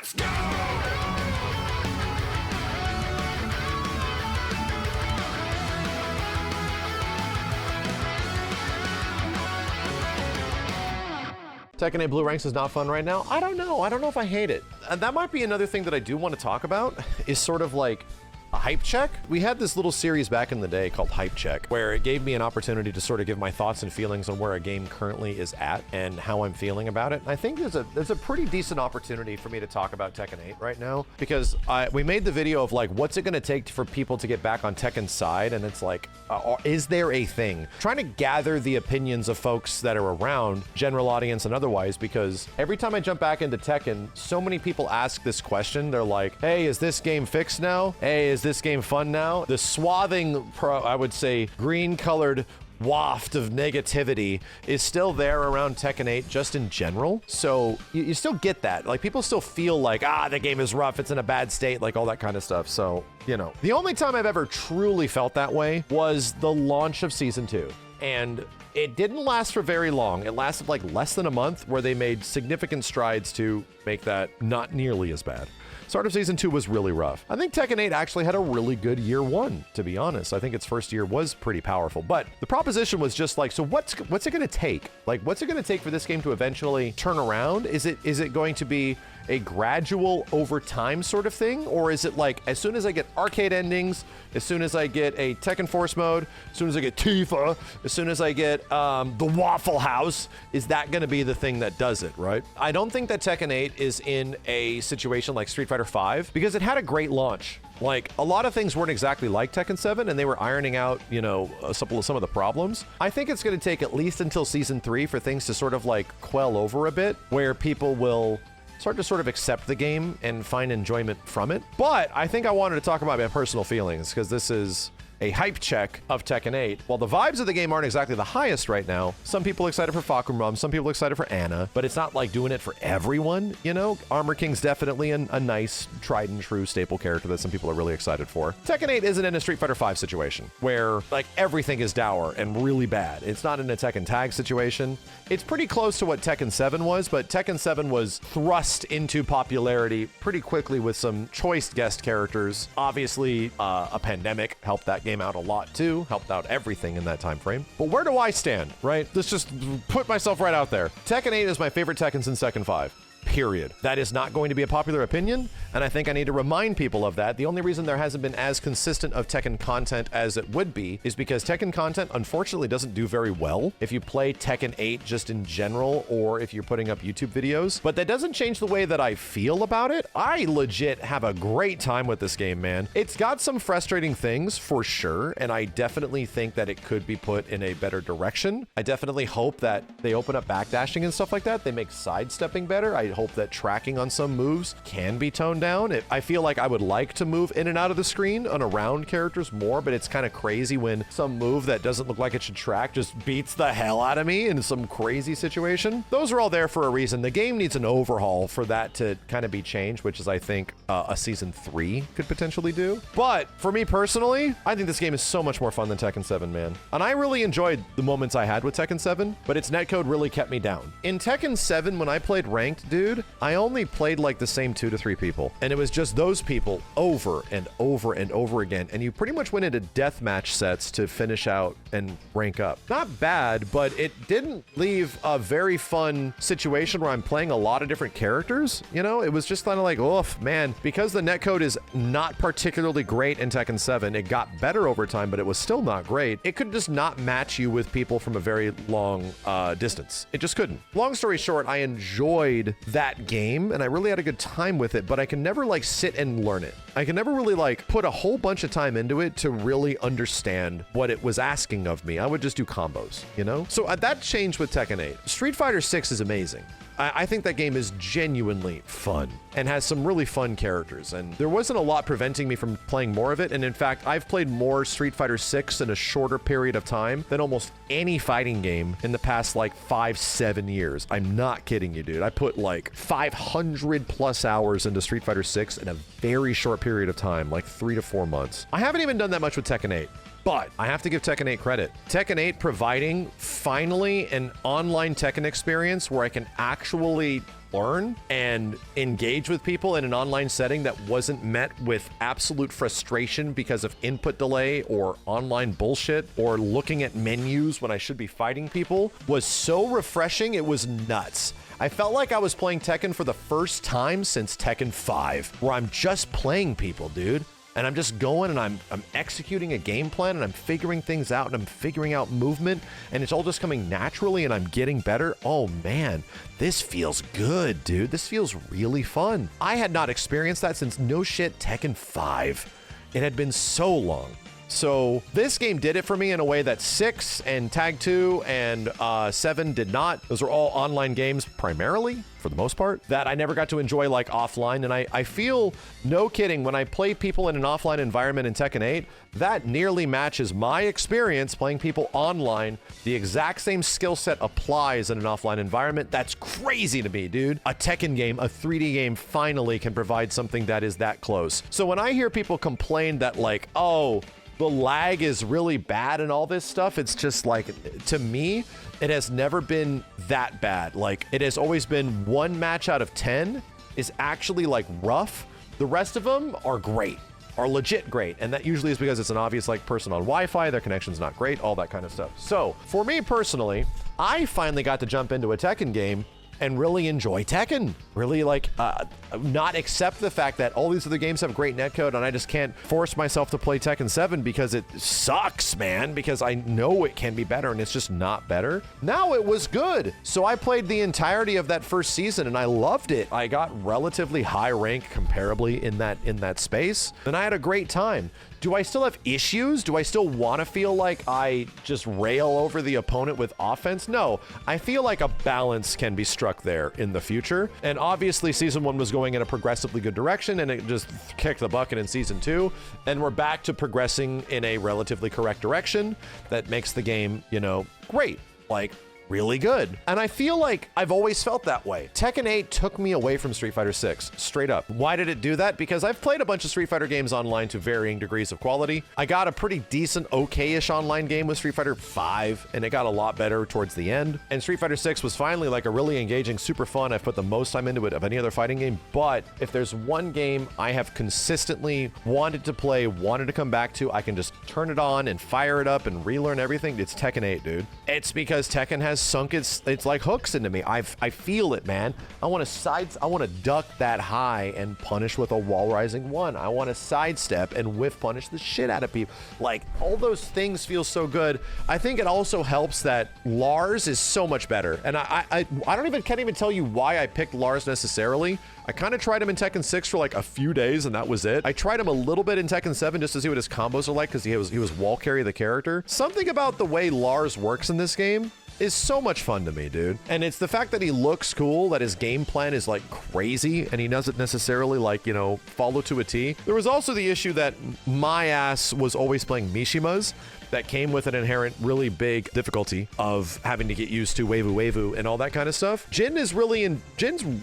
Let's go! Tekken 8 Blue Ranks is not fun right now. I don't know. I don't know if I hate it. And that might be another thing that I do want to talk about is sort of like a hype check. We had this little series back in the day called Hype Check, where it gave me an opportunity to sort of give my thoughts and feelings on where a game currently is at and how I'm feeling about it. And I think there's a pretty decent opportunity for me to talk about Tekken 8 right now, because we made the video of like, what's it going to take for people to get back on Tekken's side? And it's like, is there a thing? Trying to gather the opinions of folks that are around, general audience and otherwise, because every time I jump back into Tekken, so many people ask this question. They're like, hey, is this game fixed now? Hey, is this game fun now? The swathing, I would say, green-colored waft of negativity is still there around Tekken 8 just in general. So you still get that. Like, people still feel like, the game is rough, it's in a bad state, like all that kind of stuff. So, you know, the only time I've ever truly felt that way was the launch of Season 2. And it didn't last for very long. It lasted like less than a month, where they made significant strides to make that not nearly as bad. Start of Season 2 was really rough. I think Tekken 8 actually had a really good year one, to be honest. I think its first year was pretty powerful, but the proposition was just like, so what's it gonna take? Like, what's it gonna take for this game to eventually turn around? Is it going to be a gradual over time sort of thing? Or is it like, as soon as I get arcade endings, as soon as I get a Tekken Force mode, as soon as I get Tifa, as soon as I get the Waffle House, is that gonna be the thing that does it, right? I don't think that Tekken 8 is in a situation like Street Fighter 5, because it had a great launch. Like, a lot of things weren't exactly like Tekken 7, and they were ironing out, you know, some of the problems. I think it's going to take at least until Season 3 for things to sort of like quell over a bit, where people will start to sort of accept the game and find enjoyment from it. But I think I wanted to talk about my personal feelings, because this is a hype check of Tekken 8. While the vibes of the game aren't exactly the highest right now, some people are excited for Fakumram, some people are excited for Anna, but it's not like doing it for everyone, you know? Armor King's definitely a nice, tried and true staple character that some people are really excited for. Tekken 8 isn't in a Street Fighter 5 situation, where like everything is dour and really bad. It's not in a Tekken Tag situation. It's pretty close to what Tekken 7 was, but Tekken 7 was thrust into popularity pretty quickly with some choice guest characters. Obviously, a pandemic helped that game out a lot too, helped out everything in that time frame. But where do I stand, right? Let's just put myself right out there. Tekken 8 is my favorite Tekken since Tekken 5. Period. That is not going to be a popular opinion, and I think I need to remind people of that. The only reason there hasn't been as consistent of Tekken content as it would be is because Tekken content, unfortunately, doesn't do very well if you play Tekken 8 just in general, or if you're putting up YouTube videos. But that doesn't change the way that I feel about it. I legit have a great time with this game, man. It's got some frustrating things for sure, and I definitely think that it could be put in a better direction. I definitely hope that they open up backdashing and stuff like that. They make sidestepping better. I hope that tracking on some moves can be toned down. I feel like I would like to move in and out of the screen and around characters more, but it's kind of crazy when some move that doesn't look like it should track just beats the hell out of me in some crazy situation. Those are all there for a reason. The game needs an overhaul for that to kind of be changed, which is, I think, a Season 3 could potentially do. But for me personally, I think this game is so much more fun than Tekken 7, man. And I really enjoyed the moments I had with Tekken 7, but its netcode really kept me down. In Tekken 7, when I played ranked, dude, I only played like the same 2 to 3 people, and it was just those people over and over and over again, and you pretty much went into deathmatch sets to finish out and rank up. Not bad, but it didn't leave a very fun situation where I'm playing a lot of different characters, you know? It was just kind of like, oof, man, because the netcode is not particularly great in Tekken 7, it got better over time, but it was still not great. It could just not match you with people from a very long distance. It just couldn't. Long story short, I enjoyed that game and I really had a good time with it, but I can never like sit and learn it. I can never really like put a whole bunch of time into it to really understand what it was asking of me. I would just do combos, you know? So that changed with Tekken 8. Street Fighter 6 is amazing. I think that game is genuinely fun and has some really fun characters, and there wasn't a lot preventing me from playing more of it. And in fact, I've played more Street Fighter 6 in a shorter period of time than almost any fighting game in the past like 5-7 years. I'm not kidding you, dude. I put like 500 plus hours into Street Fighter 6 in a very short period of time, like 3 to 4 months. I haven't even done that much with Tekken 8. But I have to give Tekken 8 credit. Tekken 8 providing finally an online Tekken experience where I can actually learn and engage with people in an online setting that wasn't met with absolute frustration because of input delay or online bullshit or looking at menus when I should be fighting people was so refreshing. It was nuts. I felt like I was playing Tekken for the first time since Tekken 5, where I'm just playing people, dude. And I'm just going and I'm executing a game plan and I'm figuring things out and I'm figuring out movement and it's all just coming naturally and I'm getting better. Oh man, this feels good, dude. This feels really fun. I had not experienced that since no shit Tekken 5. It had been so long. So this game did it for me in a way that 6 and Tag 2 and 7 did not. Those are all online games primarily, for the most part, that I never got to enjoy like offline. And I feel, no kidding, when I play people in an offline environment in Tekken 8, that nearly matches my experience playing people online. The exact same skill set applies in an offline environment. That's crazy to me, dude. A Tekken game, a 3D game, finally can provide something that is that close. So when I hear people complain that like, oh, the lag is really bad and all this stuff, it's just like, to me, it has never been that bad. Like, it has always been 1 match out of 10 is actually like rough. The rest of them are great, are legit great. And that usually is because it's an obvious like person on Wi-Fi, their connection's not great, all that kind of stuff. So for me personally, I finally got to jump into a Tekken game and really enjoy Tekken. Really like not accept the fact that all these other games have great netcode and I just can't force myself to play Tekken 7 because it sucks, man, because I know it can be better and it's just not better. Now it was good. So I played the entirety of that first season and I loved it. I got relatively high rank comparably in that space and I had a great time. Do I still have issues? Do I still want to feel like I just rail over the opponent with offense? No, I feel like a balance can be struck there in the future. And obviously season 1 was going in a progressively good direction and it just kicked the bucket in season 2. And we're back to progressing in a relatively correct direction that makes the game, you know, great. Like, really good. And I feel like I've always felt that way. Tekken 8 took me away from Street Fighter 6, straight up. Why did it do that? Because I've played a bunch of Street Fighter games online to varying degrees of quality. I got a pretty decent, okay-ish online game with Street Fighter 5, and it got a lot better towards the end. And Street Fighter 6 was finally like a really engaging, super fun. I've put the most time into it of any other fighting game. But if there's one game I have consistently wanted to play, wanted to come back to, I can just turn it on and fire it up and relearn everything, it's Tekken 8, dude. It's because Tekken has sunk it's like hooks into me. I feel it, man. I want to duck that high and punish with a wall rising 1. I want to sidestep and whiff punish the shit out of people. Like, all those things feel so good. I think it also helps that Lars is so much better. And can't even tell you why I picked Lars necessarily. I kind of tried him in Tekken 6 for like a few days and that was it. I tried him a little bit in Tekken 7 just to see what his combos are like because he was wall carry the character. Something about the way Lars works in this game is so much fun to me, dude. And it's the fact that he looks cool, that his game plan is like crazy, and he doesn't necessarily like, you know, follow to a T. There was also the issue that my ass was always playing Mishimas that came with an inherent really big difficulty of having to get used to Waifu and all that kind of stuff. Jin's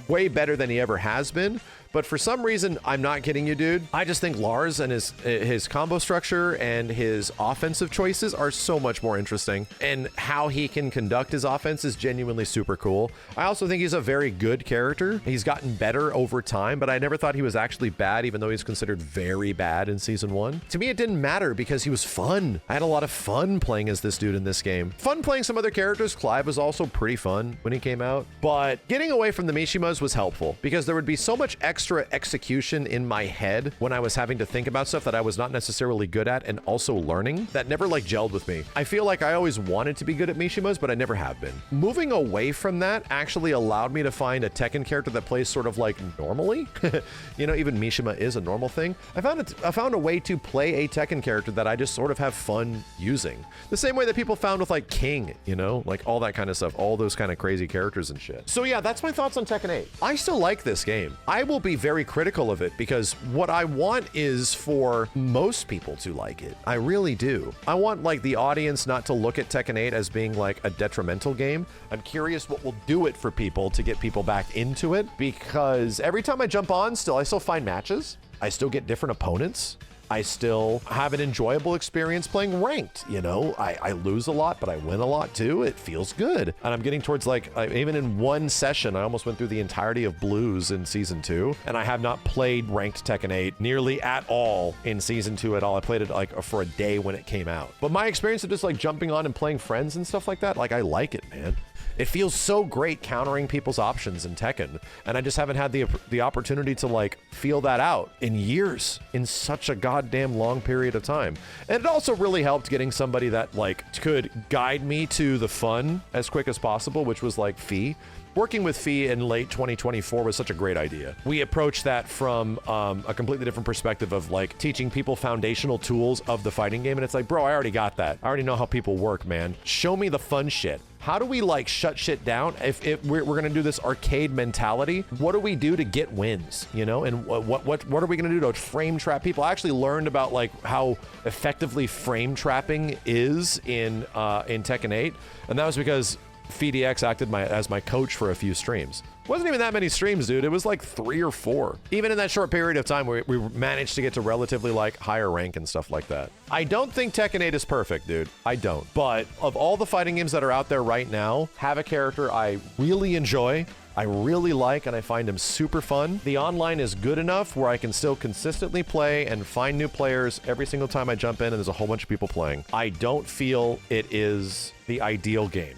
way better than he ever has been. But for some reason, I'm not kidding you, dude. I just think Lars and his combo structure and his offensive choices are so much more interesting. And how he can conduct his offense is genuinely super cool. I also think he's a very good character. He's gotten better over time, but I never thought he was actually bad, even though he's considered very bad in season 1. To me, it didn't matter because he was fun. I had a lot of fun playing as this dude in this game. Fun playing some other characters. Clive was also pretty fun when he came out. But getting away from the Mishimas was helpful because there would be so much extra execution in my head when I was having to think about stuff that I was not necessarily good at and also learning that never like gelled with me. I feel like I always wanted to be good at Mishimas, but I never have been. Moving away from that actually allowed me to find a Tekken character that plays sort of like normally. You know, even Mishima is a normal thing. I found a way to play a Tekken character that I just sort of have fun using. The same way that people found with like King, you know, like all that kind of stuff, all those kind of crazy characters and shit. So yeah, that's my thoughts on Tekken 8. I still like this game. I will be very critical of it because what I want is for most people to like it. I really do. I want like the audience not to look at Tekken 8 as being like a detrimental game. I'm curious what will do it for people to get people back into it because every time I jump on, I still find matches. I still get different opponents. I still have an enjoyable experience playing ranked, you know? I lose a lot, but I win a lot too. It feels good. And I'm getting towards like, even in one session, I almost went through the entirety of Blues in Season 2, and I have not played ranked Tekken 8 nearly at all in Season 2 at all. I played it like for a day when it came out. But my experience of just like jumping on and playing friends and stuff like that, like I like it, man. It feels so great countering people's options in Tekken, and I just haven't had the opportunity to like feel that out in years, in such a goddamn long period of time. And it also really helped getting somebody that like could guide me to the fun as quick as possible, which was like Fee. Working with Fee in late 2024 was such a great idea. We approached that from a completely different perspective of like teaching people foundational tools of the fighting game. And it's like, bro, I already got that. I already know how people work, man. Show me the fun shit. How do we like shut shit down? If we're gonna do this arcade mentality, what do we do to get wins, you know? And what are we gonna do to frame trap people? I actually learned about like how effectively frame trapping is in Tekken 8, and that was because FeeDX acted as my coach for a few streams. Wasn't even that many streams, dude. It was like 3 or 4. Even in that short period of time, we managed to get to relatively like higher rank and stuff like that. I don't think Tekken 8 is perfect, dude. I don't. But of all the fighting games that are out there right now, have a character I really enjoy, I really like, and I find him super fun. The online is good enough where I can still consistently play and find new players every single time I jump in, and there's a whole bunch of people playing. I don't feel it is the ideal game,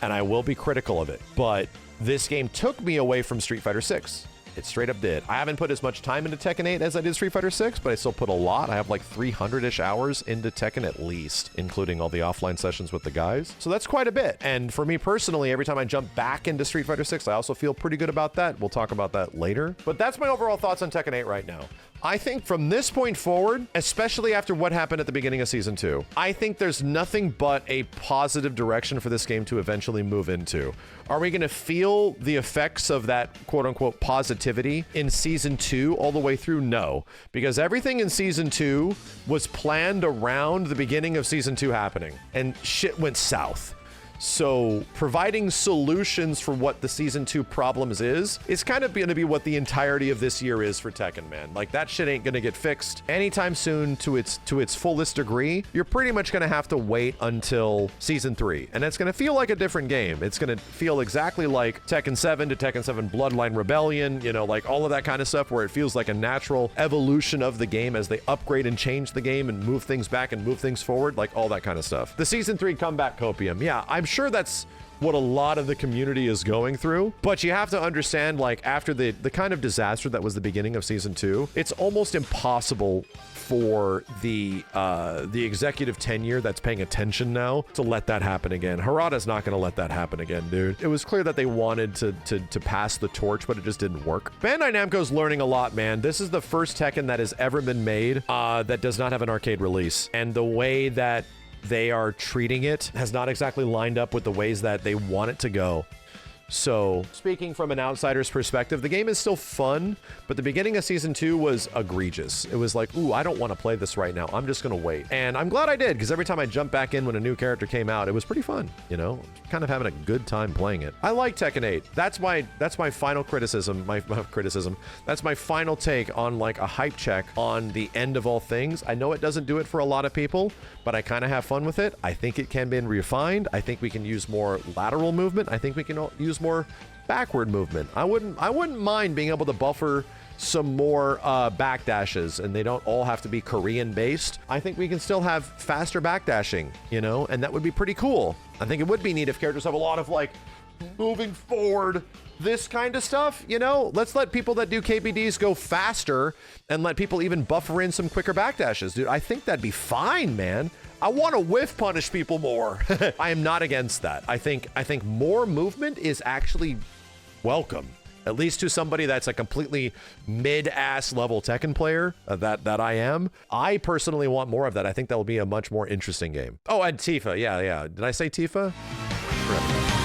and I will be critical of it, but this game took me away from Street Fighter 6. It straight up did. I haven't put as much time into Tekken 8 as I did Street Fighter 6, but I still put a lot. I have like 300-ish hours into Tekken at least, including all the offline sessions with the guys. So that's quite a bit. And for me personally, every time I jump back into Street Fighter 6, I also feel pretty good about that. We'll talk about that later. But that's my overall thoughts on Tekken 8 right now. I think from this point forward, especially after what happened at the beginning of Season 2, I think there's nothing but a positive direction for this game to eventually move into. Are we going to feel the effects of that quote-unquote positivity in Season 2 all the way through? No, because everything in Season 2 was planned around the beginning of Season 2 happening, and shit went south. So providing solutions for what the Season 2 problems is kind of going to be what the entirety of this year is for Tekken, man. Like, that shit ain't going to get fixed anytime soon to its fullest degree. You're pretty much going to have to wait until Season 3, and it's going to feel like a different game. It's going to feel exactly like Tekken 7 to Tekken 7 Bloodline Rebellion, you know, like all of that kind of stuff, where it feels like a natural evolution of the game as they upgrade and change the game and move things back and move things forward, like all that kind of stuff. The Season 3 comeback copium, yeah, I'm sure that's what a lot of the community is going through, but you have to understand, like, after the kind of disaster that was the beginning of Season 2, it's almost impossible for the executive tenure that's paying attention now to let that happen again. Harada's not going to let that happen again, dude. It was clear that they wanted to pass the torch, but it just didn't work. Bandai Namco's learning a lot, man. This is the first Tekken that has ever been made that does not have an arcade release, and the way that they are treating it has not exactly lined up with the ways that they want it to go. So, speaking from an outsider's perspective, the game is still fun, but the beginning of Season 2 was egregious. It was like, ooh, I don't want to play this right now. I'm just going to wait. And I'm glad I did, because every time I jumped back in when a new character came out, it was pretty fun, you know? Kind of having a good time playing it. I like Tekken 8. That's my final criticism, that's my final take on like a hype check on the end of all things. I know it doesn't do it for a lot of people, but I kind of have fun with it. I think it can be refined. I think we can use more lateral movement. I think we can use more backward movement. I wouldn't mind being able to buffer some more backdashes, and they don't all have to be Korean based. I think we can still have faster backdashing, you know, and that would be pretty cool. I think it would be neat if characters have a lot of like moving forward, this kind of stuff, you know? Let's let people that do KBDs go faster and let people even buffer in some quicker backdashes, dude. I think that'd be fine, man. I want to whiff punish people more. I am not against that. I think more movement is actually welcome, at least to somebody that's a completely mid-ass level Tekken player that I am. I personally want more of that. I think that will be a much more interesting game. Oh, and Tifa. Yeah. Did I say Tifa? Rip.